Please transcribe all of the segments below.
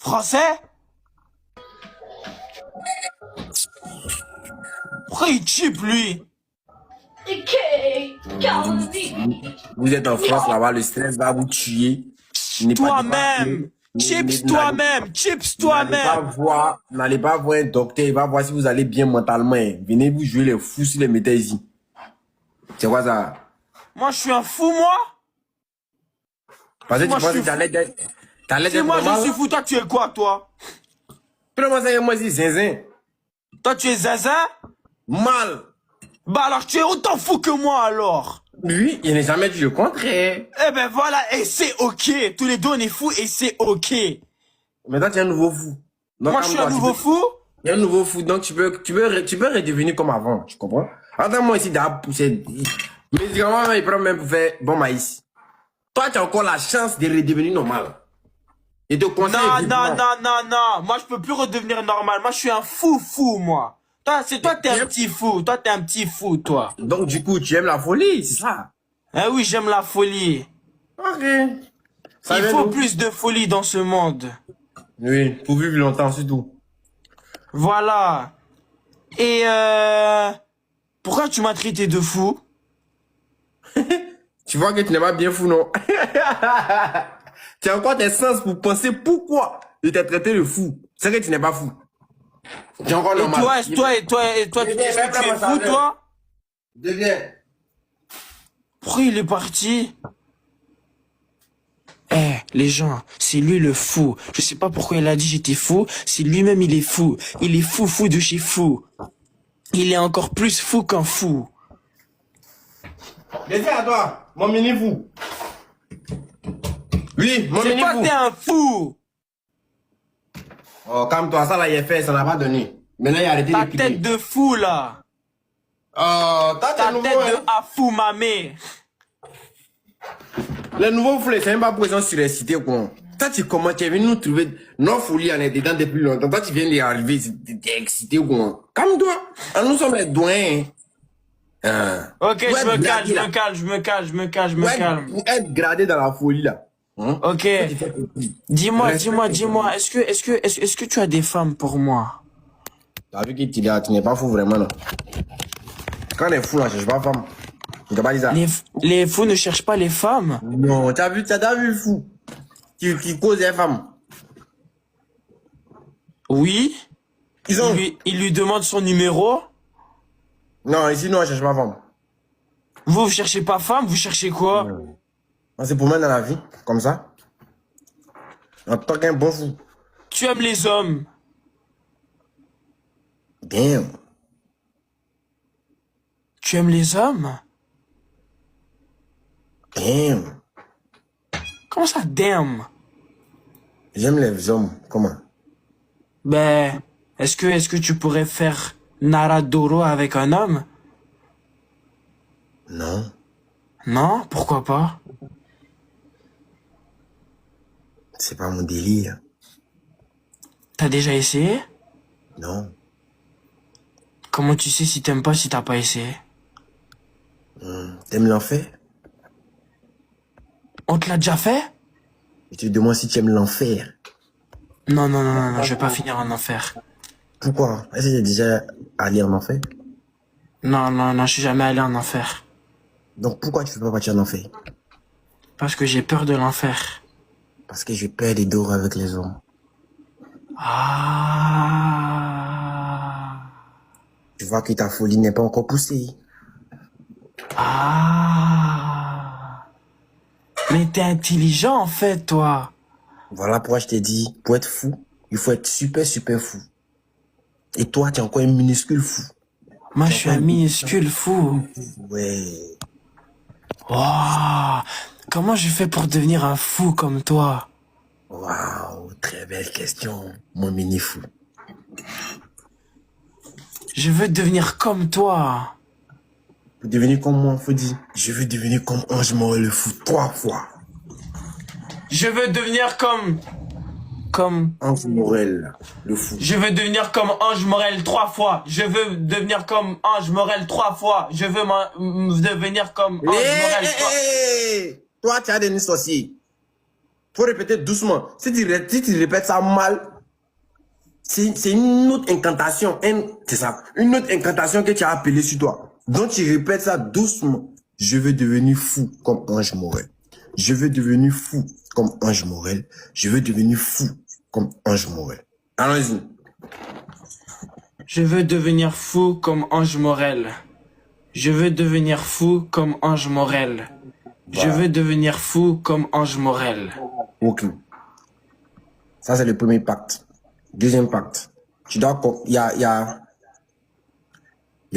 Français? Pourquoi il chip, lui? Vous êtes en France, là-bas, le stress va vous tuer. Toi-même. Chips toi-même. Chips toi-même. N'allez pas voir un docteur, il va voir si vous allez bien mentalement. Venez vous jouer les fous si les mettez ici. C'est quoi ça? Moi, je suis un fou, moi? Parce que tu penses que t'allais d'être Si moi, normal? je suis fou, toi, tu es quoi, toi? Comment ça, moi, c'est zinzin? Toi, tu es zinzin? Mal. Bah alors, tu es autant fou que moi, alors. Lui, il n'est jamais dit le contraire. Eh ben voilà, et c'est ok. Tous les deux, on est fous et c'est ok. Maintenant, tu es un nouveau fou. Donc, Moi, je suis un nouveau fou? Tu es un nouveau fou, donc tu peux redevenir comme avant, tu comprends? Attends-moi ici, d'abord, pousser. Médicaments, il prend même pour faire bon maïs. Toi, tu as encore la chance de redevenir normal. Et de conseiller. Non. Moi, je peux plus redevenir normal. Moi, je suis un fou, moi. Toi, t'es un petit fou. Toi, t'es un petit fou, toi. Donc, du coup, tu aimes la folie, c'est ça? Eh oui, j'aime la folie. Ok. Il faut plus de folie dans ce monde. Oui, pour vivre longtemps, c'est tout. Voilà. Et pourquoi tu m'as traité de fou? Tu vois que tu n'es pas bien fou, non? Tu as encore tes sens pour penser pourquoi je t'ai traité de fou. C'est que tu n'es pas fou. Tu es encore normal. Et toi, tu es fou, toi? Deviens. Pourquoi il est parti? Eh, les gens, c'est lui le fou. Je sais pas pourquoi il a dit j'étais fou. C'est lui-même, il est fou. Il est fou de chez fou. Il est encore plus fou qu'un fou. Viens à toi, mon mini fou. Oui, mon mini fou. C'est toi, t'es un fou. Oh, calme-toi, ça là, il est fait, ça n'a pas donné. Maintenant, il a arrêté Ta de piquer. tête de fou, là. Oh, Ta tête de afou, mamé. Les nouveaux fous, c'est même pas présent sur les cités, quoi. Toi, tu comment tu es venu nous trouver nos folies en est dedans depuis longtemps. Toi, tu viens d'y arriver, t'es excité, quoi. Calme-toi. Nous sommes les doyens. Ok, je me calme. Pour être gradé dans la folie, là. Hein? Ok. Dis-moi, est-ce que tu as des femmes pour moi? T'as vu que tu n'es pas fou vraiment, non? Quand on est fou, là, je cherche pas femme. Je t'ai pas dit ça. Les fous ne cherchent pas les femmes? Non, t'as vu le fou qui cause les femmes. Oui. Il lui demande son numéro? Non, ici, non, on cherche pas femme. Vous cherchez pas femme, vous cherchez quoi? On se promène dans la vie, comme ça. En tant qu'un bon fou. Tu aimes les hommes? Damn. Tu aimes les hommes? Damn. Comment ça, damn? J'aime les hommes. Comment? Ben, est-ce que tu pourrais faire Naradoro avec un homme? Non. Non? Pourquoi pas? C'est pas mon délire. T'as déjà essayé? Non. Comment tu sais si t'aimes pas si t'as pas essayé? T'aimes l'enfer? On te l'a déjà fait? Et tu te demandes si tu aimes l'enfer. Non, je vais pas finir en enfer. Pourquoi? Est-ce que tu es déjà allé en enfer? Non, je suis jamais allé en enfer. Donc pourquoi tu veux pas partir en enfer? Parce que j'ai peur de l'enfer. Parce que j'ai peur des dors avec les hommes. Ah. Tu vois que ta folie n'est pas encore poussée. Ah. Mais t'es intelligent en fait, toi. Voilà pourquoi je t'ai dit, pour être fou, il faut être super fou. Et toi, tu es encore un minuscule fou. Moi, je suis un minuscule fou. Ouais. Wow. Comment je fais pour devenir un fou comme toi? Waouh, très belle question, mon mini fou. Je veux devenir comme toi. Pour devenir comme moi, faut dire, je veux devenir comme Ange Morel le fou 3 fois. Je veux devenir comme Ange Morel le fou. Je veux devenir comme Ange Morel 3 fois. Je veux devenir comme Ange Morel 3 fois. Je veux devenir comme Ange Morel 3 fois. Toi, tu as devenu sorcier. Faut répéter doucement. Si tu répètes ça mal, c'est une autre incantation. C'est ça. Une autre incantation que tu as appelée sur toi. Donc tu répètes ça doucement. Je veux devenir fou comme Ange Morel. Je veux devenir fou comme Ange Morel. Je veux devenir fou comme Ange Morel. Allons-y. Je veux devenir fou comme Ange Morel. Je veux devenir fou comme Ange Morel. Je veux devenir fou comme Ange Morel. Ok. Ça, c'est le premier pacte. Deuxième pacte. Tu dois... Il y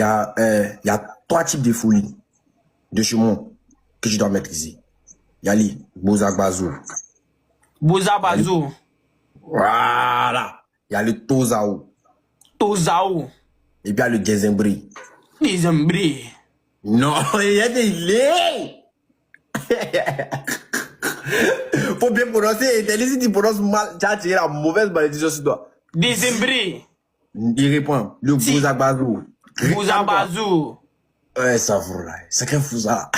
a 3 types de folie de chemin que tu dois maîtriser. Il y a les Bozagbazo. Bozabazou. Voilà. Il y a le Tozao. Tozao. Et puis il y a le Djezembri. Djezembri. Non, il y a des laits. Faut bien prononcer. Si tu prononces mal, tu as tiré la mauvaise malédiction sur toi. Djezembri. Il répond. Le Bozagbazo. Bozabazou. Ouais, ça vaut là. C'est qu'un fou ça.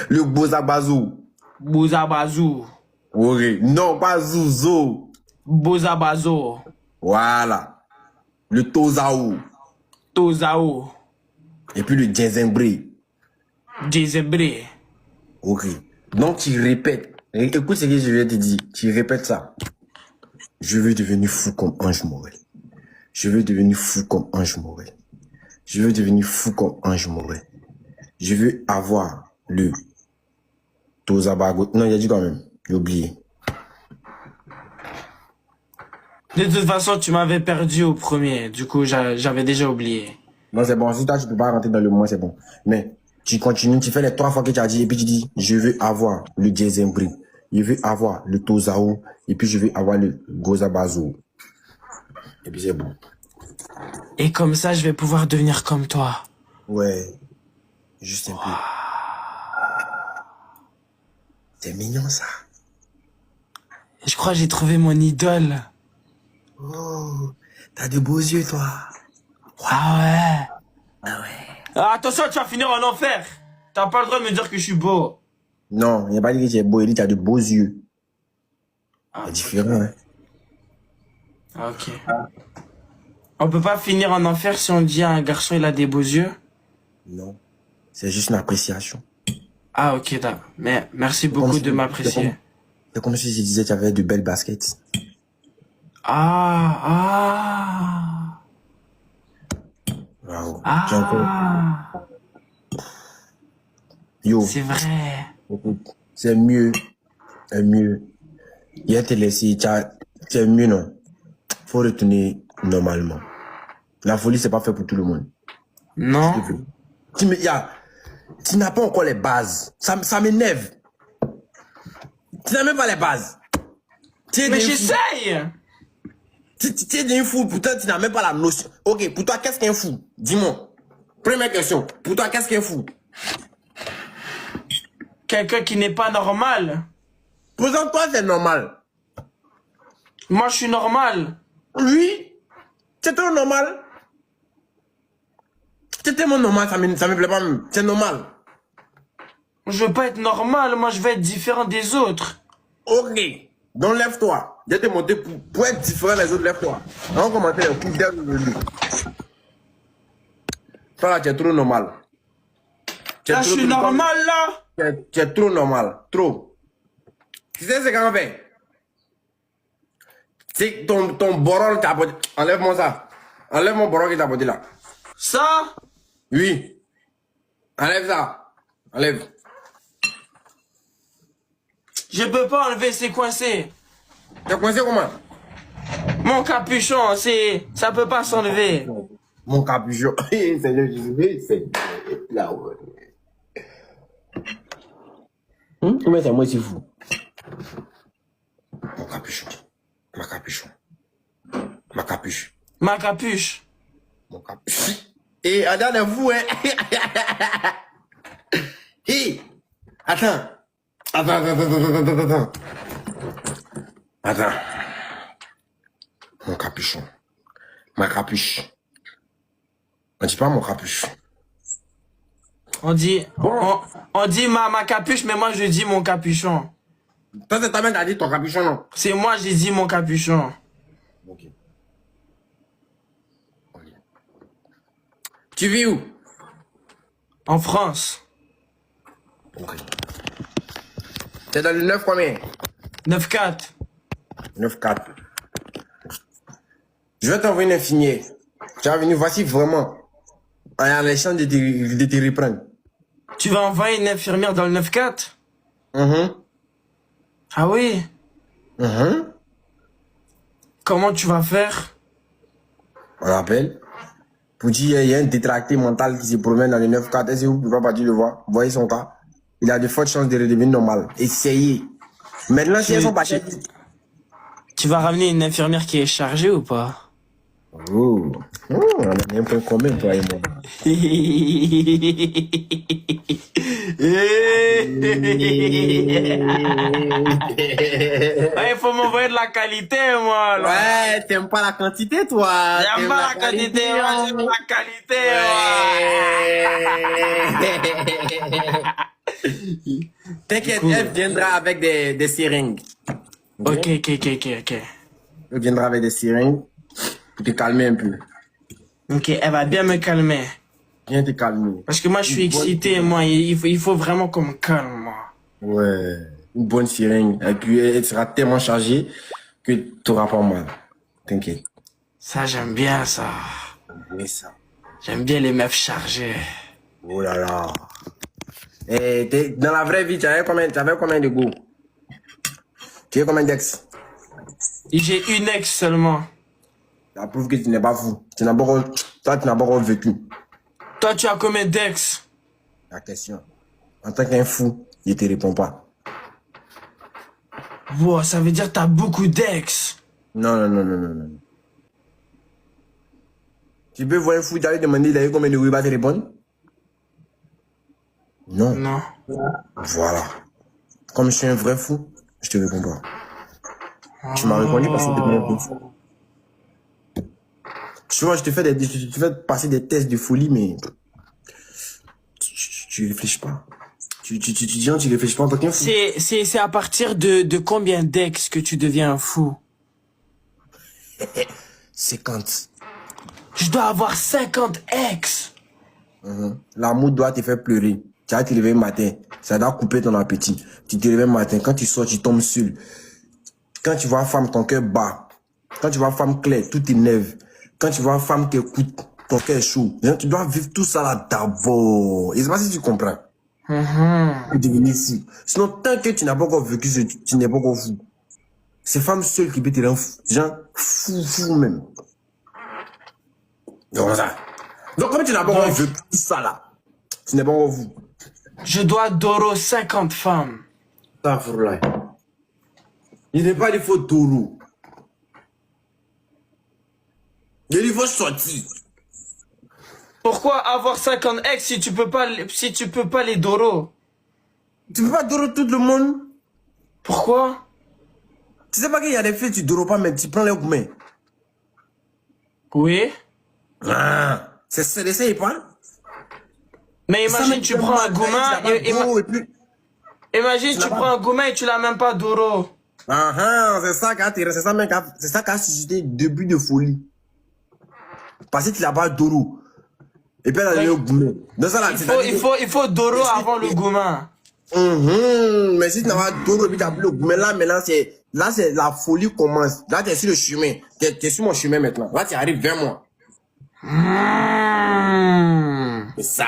Le Bozagbazo. Bozabazou. Ok. Non, pas Zouzo. Bozabazo. Voilà. Le Tozao. Tozao. Et puis le Djezembri. Djezembri. Ok. Donc tu répètes. Écoute ce que je vais te dire. Tu répètes ça. Je veux devenir fou comme Ange Morel. Je veux devenir fou comme Ange Morel. Je veux devenir fou comme Ange Morel. Je veux avoir le Tozabago. Non, il a dit quand même. J'ai oublié. De toute façon, tu m'avais perdu au premier. Du coup, j'avais déjà oublié. Non, c'est bon. Si toi, tu peux pas rentrer dans le mois, c'est bon. Mais tu continues, tu fais les 3 fois que tu as dit, et puis tu dis, je veux avoir le Djezembri. Je veux avoir le Tozao. Et puis je veux avoir le Gozabazo. Et puis c'est bon. Et comme ça, je vais pouvoir devenir comme toi. Ouais. Juste un peu. C'est mignon, ça. Je crois que j'ai trouvé mon idole. Oh, t'as de beaux yeux, toi. Ah ouais. Ah ouais. Ah, attention, tu vas finir en enfer. T'as pas le droit de me dire que je suis beau. Non, il n'a pas dit que tu es beau, il dit que tu as de beaux yeux. Ah, C'est différent, hein. Ok. On peut pas finir en enfer si on dit à un garçon il a des beaux yeux? Non. C'est juste une appréciation. Ah ok, d'accord. Mais merci beaucoup de m'apprécier. C'est comme si je disais que tu avais de belles baskets. Ah. Waouh. Ah. Yo. C'est vrai. Écoute, c'est mieux. C'est mieux. Hier, te laissé, c'est mieux, non? Faut retourner normalement. La folie, c'est pas fait pour tout le monde. Non. Tu n'as pas encore les bases. Ça m'énerve. Tu n'as même pas les bases. Mais j'essaye. Tu es d'un fou, pourtant tu n'as même pas la notion. Ok, pour toi, qu'est-ce qu'un fou? Dis-moi. Première question. Pour toi, qu'est-ce qu'un fou? Quelqu'un qui n'est pas normal. Présente-toi, c'est normal. Moi, je suis normal. Oui. C'est trop normal. C'est tellement normal, ça me plaît pas même. C'est normal. Je veux pas être normal, moi je veux être différent des autres. Ok. Donc lève-toi. Je vais te montrer pour être différent des autres, lève-toi. On va commencer le coup d'œil. Toi là, tu es trop normal. Là, je suis normal là. Tu es trop normal. Trop. Tu sais ce qu'on fait? C'est ton borol t'a apporté. Enlève-moi ça. Enlève mon borol qui t'a apporté là. Ça? Oui. Enlève ça. Enlève. Je peux pas enlever, c'est coincé. T'es coincé comment? Mon capuchon, ça peut pas s'enlever. Mon capuchon. Seigneur Jésus, c'est là où. Mais c'est moi qui fou. Mon capuchon. Ma capuchon. Ma capuche. Ma capuche. Mon capuche. Et regarde vous, hein. Hé. Attends. Attends. Mon capuchon. Ma capuche. On dit pas mon capuche. On dit, Bon. on dit ma capuche, mais moi je dis mon capuchon. Toi, c'est toi-même qui as dit ton capuchon, non? C'est moi, j'ai dit mon capuchon. Ok. Tu vis où? En France. Ok. T'es dans le 9 combien? 9-4. 9-4. Je vais t'envoyer une infirmière. Tu es venu, voici vraiment. On est à l'échange de te reprendre. Tu vas envoyer une infirmière dans le 9-4? Mhm. Ah oui? Mhm. Comment tu vas faire? On l'appelle. Pour dire, il y a un détracté mental qui se promène dans le 9-4. Est-ce que vous pouvez pas partir le voir? Vous voyez son cas? Il a de fortes chances de redevenir normal. Essayez. Maintenant, si elles sont pas chères. Tu vas ramener une infirmière qui est chargée ou pas? Oh. On a un point commun, toi et moi. Ouais, il faut m'envoyer de la qualité, moi. Là. Ouais, t'aimes pas la quantité, toi. J'aime pas la quantité, moi, j'aime la qualité, moi. T'inquiète, elle viendra avec des seringues. Ok. Elle viendra avec des seringues pour te calmer un peu. Ok, elle va bien me calmer. Viens te calmer. Parce que moi, je suis excité, moi. Il faut vraiment qu'on me calme, moi. Ouais, une bonne seringue. Et puis, elle sera tellement chargée que tu n'auras pas mal. T'inquiète. Ça, j'aime bien ça. Oui, ça. J'aime bien les meufs chargées. Oh là là. Et dans la vraie vie, tu avais combien de go? Tu as combien d'ex? J'ai une ex seulement. Ça prouve que tu n'es pas fou. Toi, tu n'as pas encore vécu. Toi, tu as combien d'ex? La question. En tant qu'un fou, je ne te réponds pas. Wow, ça veut dire que t'as beaucoup d'ex. Non. Tu peux voir un fou, t'allais demander d'ailleurs combien de go il va te répondre? Non. Non. Voilà. Comme je suis un vrai fou, je te réponds pas. Tu m'as répondu parce que tu es un fou. Tu vois, je te fais passer des tests de folie, mais tu réfléchis pas. Tu réfléchis pas en tant qu'un fou. C'est à partir de combien d'ex que tu deviens un fou? 50. Je dois avoir 50 ex. L'amour doit te faire pleurer. Tu vas te réveiller le matin. Ça doit couper ton appétit. Tu te réveilles le matin. Quand tu sors, tu tombes seul. Quand tu vois femme, ton cœur bat. Quand tu vois femme claire, tout t'énerve. Quand tu vois femme qui écoute, ton cœur est chaud. Tu dois vivre tout ça là d'abord. Et je sais pas si tu comprends. Pour devenir fou. Sinon, tant que tu n'as pas encore vécu, tu n'es pas encore fou. C'est femme seule qui peut te rendre fou. Genre, fou même. Donc, ça. Donc, comme tu n'as pas encore vécu tout ça là, tu n'es pas encore fou. Je dois Doro 50 femmes. Ça, là. Il n'est pas des faux taureaux. Il faut sortir. Pourquoi avoir 50 ex si tu peux pas les Doro? Tu peux pas dorer tout le monde. Pourquoi? Tu sais pas qu'il y a des filles, tu dors pas, mais tu prends les gourmets. Oui. Ah, c'est d'essayer pas. Mais imagine tu prends un gourmand imagine tu prends un gourmand et tu l'as même pas Doro. C'est ça qui a suscité début de folie. Parce que tu n'as pas Doro. Et puis elle a le gourmet. Il faut Doro avant le gourmand. Mais si tu n'as pas Doro et puis tu as plus le gourmet, maintenant c'est la folie commence. Là tu es sur le chemin. Tu es sur mon chemin maintenant. Là tu arrives vers moi. C'est ça.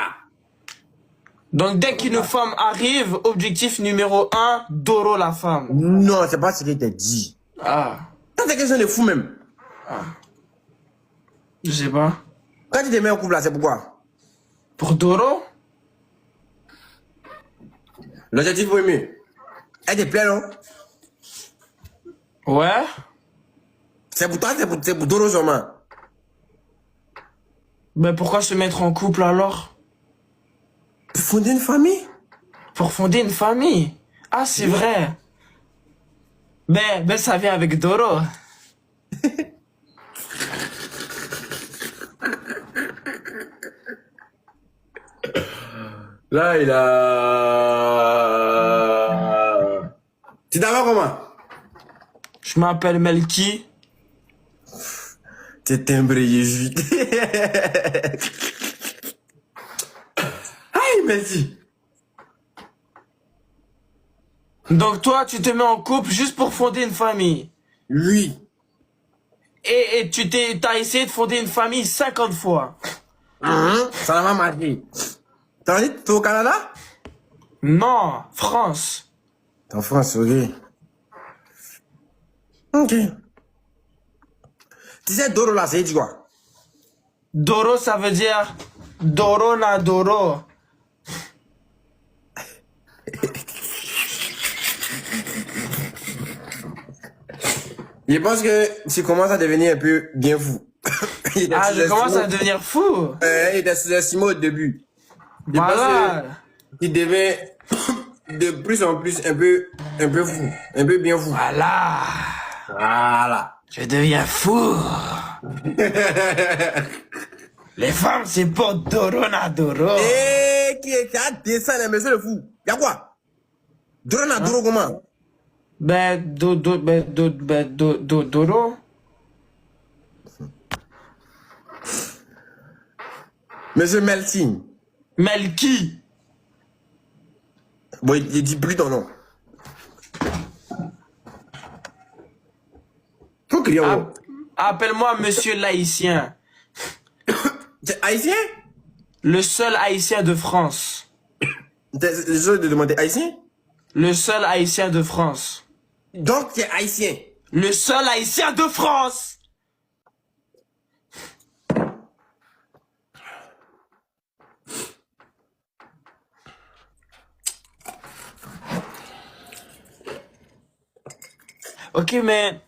Donc dès qu'une femme arrive, objectif numéro 1, Doro la femme. Non, c'est pas ce qu'il t'a dit. Ah. Ça c'est question de fou même. Je sais pas. Quand tu te mets en couple là, c'est pourquoi? Pour Doro? L'objectif premier. Elle te plaît, non? Ouais. C'est pour toi, c'est pour Doro seulement. Mais pourquoi se mettre en couple alors? Pour fonder une famille? Pour fonder une famille. Ah, c'est vrai. Ben, ça vient avec Doro. Là, il a... Tu t'appelles comment? Je m'appelle Melki. T'es timbré jésuite. Aïe, merci. Donc toi, tu te mets en couple juste pour fonder une famille. Oui. Et t'as essayé de fonder une famille 50 fois. Ça n'a pas marché. T'as dit que t'es au Canada? Non, France. T'es en France, ok. Ok. Tu sais, Doro là, c'est dit quoi? Doro, ça veut dire Doro na Doro. Je pense que tu commences à devenir un peu bien fou. Ah, je commence à devenir fou. Il était sous-estimé au début. Je pense Voilà. qu'il devient de plus en plus un peu fou. Un peu bien fou. Voilà. Voilà. Je deviens fou. Les femmes, c'est pour Doro na Doro. Et qui a descend les messieurs de fou? Y'a quoi? Doro na Doro comment? Doro. Monsieur Melting. Melki. Bon, il dit plus ton nom. Faut crier en haut. Appelle-moi Monsieur l'Haïtien. T'es haïtien? Le seul Haïtien de France. T'es désolé de demander haïtien? Le seul Haïtien de France. Donc t'es haïtien. Le seul Haïtien de France. Ok, mais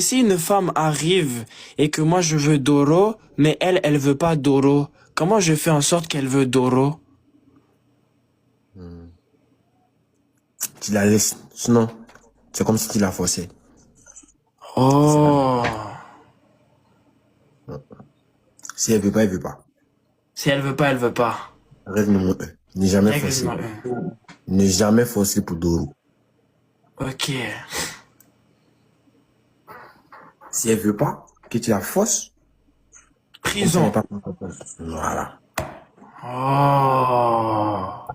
si une femme arrive et que moi je veux Doro, mais elle veut pas Doro, comment je fais en sorte qu'elle veut Doro? Tu la laisses. Sinon, c'est comme si tu la forçais. Oh. Si elle veut pas, elle veut pas. Si elle veut pas, elle veut pas. Règle numéro 1. Ne jamais Règle forcer. numéro un. Ne jamais forcer pour Doro. Ok. Si elle veut pas, que tu la forces. Prison. Pas... Voilà. Oh.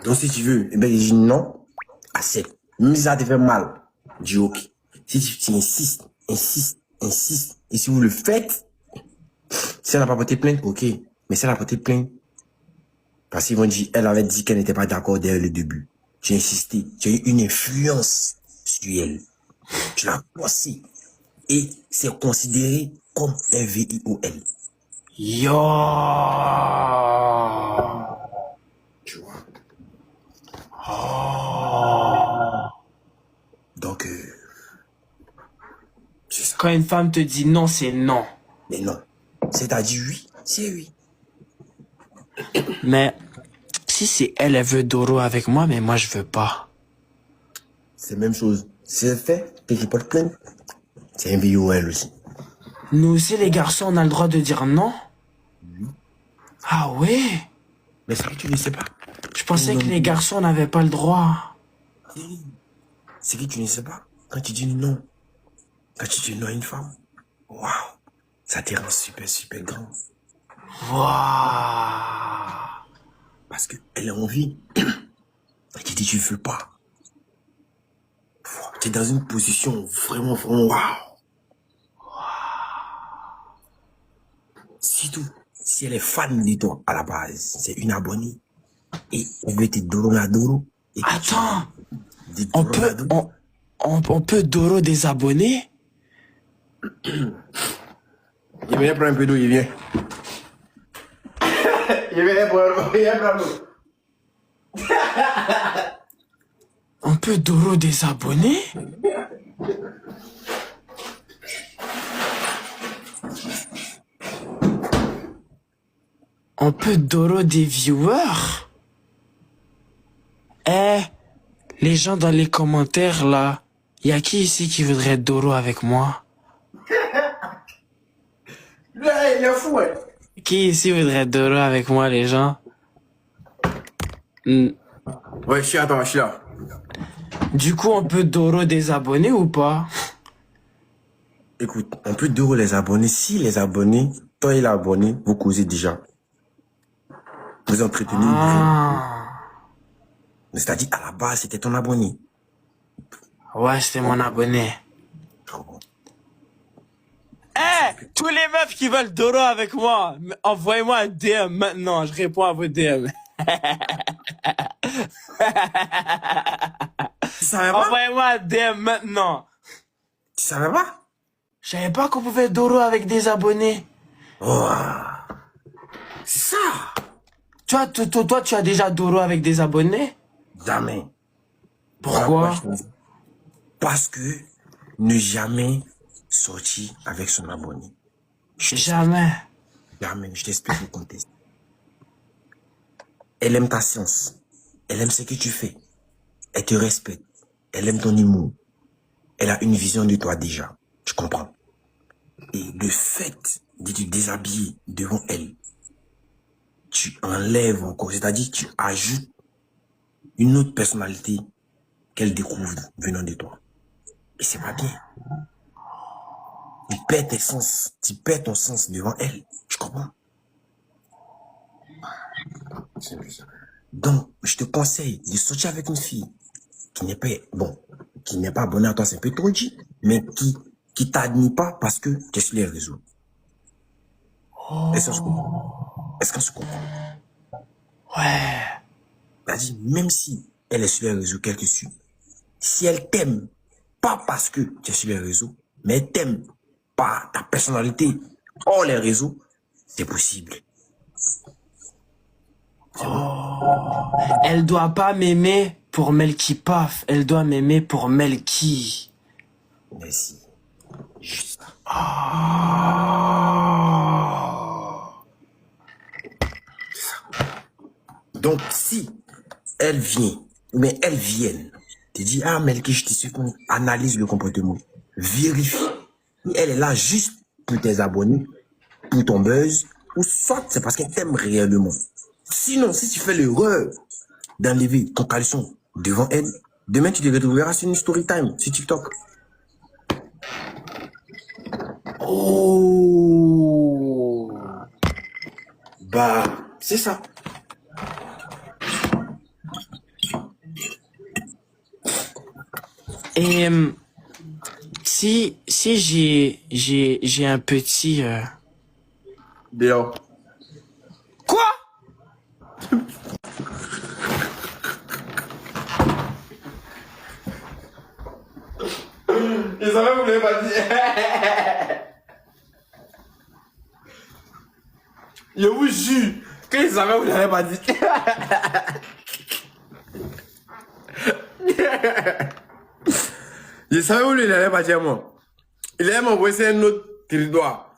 Donc si tu veux, eh ben, il dit non, accepte. Même si ça te fait mal, dis ok. Si tu insistes, et si vous le faites, si elle n'a pas porté plainte, ok. Mais si elle a porté plainte, parce qu'ils vont dire, elle avait dit qu'elle n'était pas d'accord dès le début. Tu as insisté, tu as eu une influence sur elle. Tu l'as forcé. Et c'est considéré comme un VIOL. Yo. Tu vois. Oh. Donc, c'est ça. Quand une femme te dit non, c'est non. Mais non. C'est-à-dire oui, c'est oui. Mais si c'est elle, elle veut Doro avec moi, mais moi je veux pas. C'est la même chose. Si elle fait, que je porte plainte, c'est un VIOL aussi. Nous aussi, les garçons, on a le droit de dire non? Oui. Ah ouais? Mais ça, tu ne sais pas. Je pensais que les garçons n'avaient pas le droit. C'est que tu ne sais pas. Quand tu dis non, quand tu dis non à une femme, waouh, ça te rend super, super grand. Waouh. Parce qu'elle a envie. Et tu dis tu veux pas. Tu es dans une position vraiment, vraiment waouh. Surtout, si elle est fan de toi à la base, c'est une abonnée. Et elle veut te Doro na Doro. Et que Attends, tu dis on Doro na peut, Doro. on peut Doro des abonnés? Il vient prendre un peu d'eau, il vient. Il vient prendre l'eau. On peut Doro des abonnés? On peut Doro des viewers? Eh, les gens dans les commentaires là, y a qui ici qui voudrait Doro avec moi? Là, il est fou, hein. Qui ici voudrait Doro avec moi, les gens? Hmm. Ouais, je suis là. Du coup, on peut Doro des abonnés ou pas? Écoute, on peut Doro les abonnés. Si les abonnés, toi et l'abonné, vous causez déjà. Vous entretenez une vraie. Ah. C'est-à-dire, à la base, c'était ton abonné. Ouais, c'était mon abonné. Eh, tous les meufs qui veulent Doro avec moi, envoyez-moi un DM maintenant, je réponds à vos DM. Tu savais pas? Envoyez-moi un DM maintenant. Tu savais pas? Je savais pas qu'on pouvait Doro avec des abonnés. Oh, c'est ça. Toi, tu as déjà Doro avec des abonnés? Jamais. Pourquoi? Parce que ne jamais sortir avec son abonné. Jamais. Jamais, je t'explique le contexte. Elle aime ta science. Elle aime ce que tu fais. Elle te respecte. Elle aime ton humour. Elle a une vision de toi déjà. Tu comprends? Et le fait de te déshabiller devant elle, tu enlèves encore, c'est-à-dire tu ajoutes une autre personnalité qu'elle découvre venant de toi. Et c'est pas bien. Tu perds tes sens, tu perds ton sens devant elle. Tu comprends? Donc, je te conseille de sortir avec une fille qui n'est pas, bon, qui n'est pas abonnée à toi, c'est un peu trop dit, mais qui t'admire pas parce que tu es sur les réseaux. Est-ce qu'on se comprend? Est-ce qu'on se comprend? Ouais. C'est-à-dire, même si elle est sur les réseaux qu'elle te suit, si elle t'aime, pas parce que tu es sur les réseaux, mais elle t'aime par ta personnalité hors les réseaux, c'est possible. Elle doit pas m'aimer pour Melky Paf. Elle doit m'aimer pour Melky. Merci. Juste. Donc, si elle vient, mais elles viennent, te dit, ah, Melky, je te suis, analyse le comportement, vérifie. Elle est là juste pour tes abonnés, pour ton buzz, ou soit c'est parce qu'elle t'aime réellement. Sinon, si tu fais l'erreur d'enlever ton caleçon devant elle, demain tu te retrouveras sur une story time, sur TikTok. Oh. Bah, c'est ça. Et si j'ai un petit Dehors. Quoi? Je savais que vous l'avez pas dit. Je vous jure que je savais que vous l'avez pas dit. Je savais que vous l'avez pas dit à moi. Il allait m'envoyer un autre territoire.